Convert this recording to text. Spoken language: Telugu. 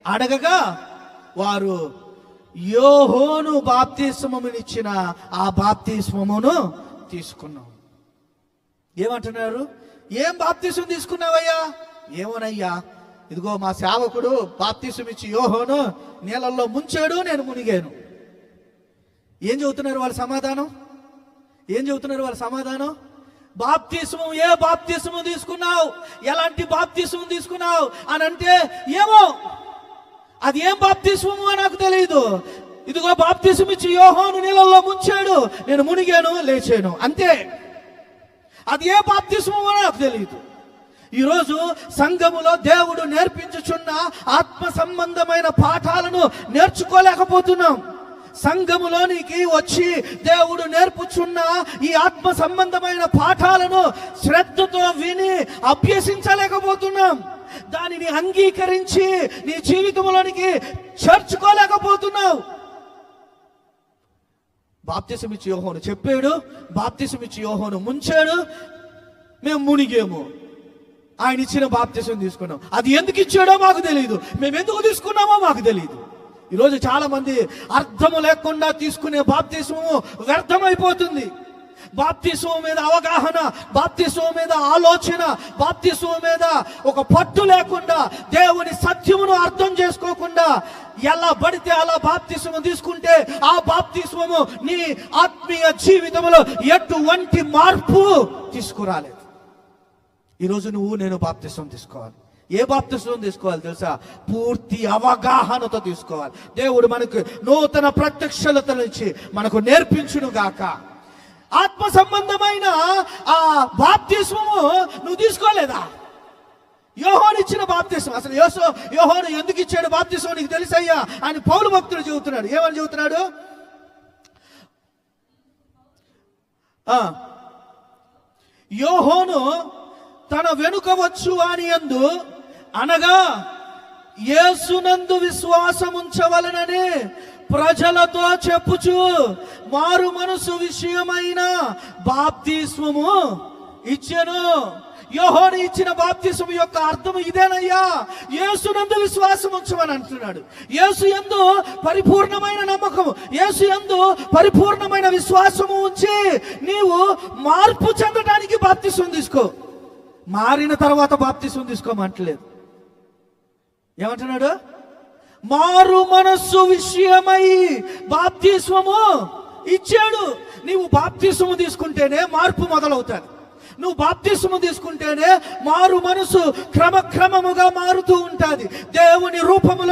అడగగా వారు యోహోను బాప్తిస్మమునిచ్చిన ఆ బాప్తిస్మమును తీసుకున్నాం. ఏమంటున్నారు? ఏం బాప్తిస్మం తీసుకున్నావయ్యా? ఏమోనయ్యా, ఇదిగో మా సేవకుడు బాప్తిస్మం ఇచ్చి యోహోను నీళ్ళల్లో ముంచాడు, నేను మునిగాను. ఏం చెబుతున్నారు వాళ్ళ సమాధానం? బాప్తిస్మం, ఏ బాప్తిస్మం తీసుకున్నావు, ఎలాంటి బాప్తిస్మం తీసుకున్నావు అని అంటే, ఏమో అది ఏం బాప్తిస్మమో నాకు తెలియదు, ఇదిగో బాప్తిస్మం ఇచ్చి యోహోను నీళ్ళల్లో ముంచాడు, నేను మునిగాను, లేచాను, అంతే. అది ఏ బాప్తిస్మమో నాకు తెలియదు. ఈరోజు సంఘములో దేవుడు నేర్పించుచున్న ఆత్మ సంబంధమైన పాఠాలను నేర్చుకోలేకపోతున్నాం. సంఘములోనికి వచ్చి దేవుడు నేర్పుచున్న ఈ ఆత్మ సంబంధమైన పాఠాలను శ్రద్ధతో విని అభ్యసించలేకపోతున్నాం. దానిని అంగీకరించి నీ జీవితంలోనికి చేర్చుకోలేకపోతున్నావు. బాప్తిసం ఇచ్చి యోహోను చెప్పాడు, బాప్తిసం ఇచ్చి యోహోను ముంచాడు, మేము మునిగేము. ఆయన ఇచ్చిన బాప్తిసం తీసుకున్నాం. అది ఎందుకు ఇచ్చాడో మాకు తెలియదు, మేము ఎందుకు తీసుకున్నామో మాకు తెలియదు. ఈరోజు చాలా మంది అర్థము లేకుండా తీసుకునే బాప్తిస్మము వ్యర్థమైపోతుంది. బాప్తిస్మం మీద అవగాహన, బాప్తిస్మం మీద ఆలోచన, బాప్తిస్మం మీద ఒక పట్టు లేకుండా, దేవుని సత్యమును అర్థం చేసుకోకుండా ఎలా పడితే అలా బాప్తిస్మం తీసుకుంటే ఆ బాప్తిస్మము నీ ఆత్మీయ జీవితంలో ఎటువంటి మార్పు తీసుకురాలేదు. ఈరోజు నేను బాప్తిస్మం తీసుకోవాలి. ఏ బాప్తిస్మం తీసుకోవాలి తెలుసా? పూర్తి అవగాహనతో తీసుకోవాలి. దేవుడు మనకు నూతన ప్రత్యక్షతనిచ్చి మనకు నేర్పించును గాక. ఆత్మ సంబంధమైన ఆ బాప్తిస్మము నువ్వు తీసుకోలేదా? యోహోను ఇచ్చిన బాప్తిస్మం, అసలు యోహోను ఎందుకు ఇచ్చాడు బాప్తిస్మం నీకు తెలుసయ్యా అని పౌలు భక్తుడు చెబుతున్నాడు. ఏమని చెబుతున్నాడు? యోహోను తన వెనుక వచ్చు అని యందు, అనగా యేసునందు విశ్వాసం ఉంచవలనని ప్రజలతో చెప్పుచు మారు మనసు విషయమైన బాప్తిస్మము ఇచ్చెను. యోహోను ఇచ్చిన బాప్తిస్మం యొక్క అర్థం ఇదేనయ్యా, యేసునందు విశ్వాసం ఉంచమని అంటున్నాడు. యేసు యందు పరిపూర్ణమైన నమ్మకము, యేసు యందు పరిపూర్ణమైన విశ్వాసము ఉంచి నీవు మార్పు చెందడానికి బాప్తిస్మం తీసుకో. మారిన తర్వాత బాప్తిస్మం తీసుకోమంటలేదు. ఏమంటున్నాడు? మారు మనస్సు విషయమై బాప్తిస్మము ఇచ్చాడు. నీవు బాప్తిస్మము తీసుకుంటేనే మార్పు మొదలవుతాది. నువ్వు బాప్తిస్మము తీసుకుంటేనే మారు మనసు క్రమక్రమముగా మారుతూ ఉంటుంది. దేవుని రూపములో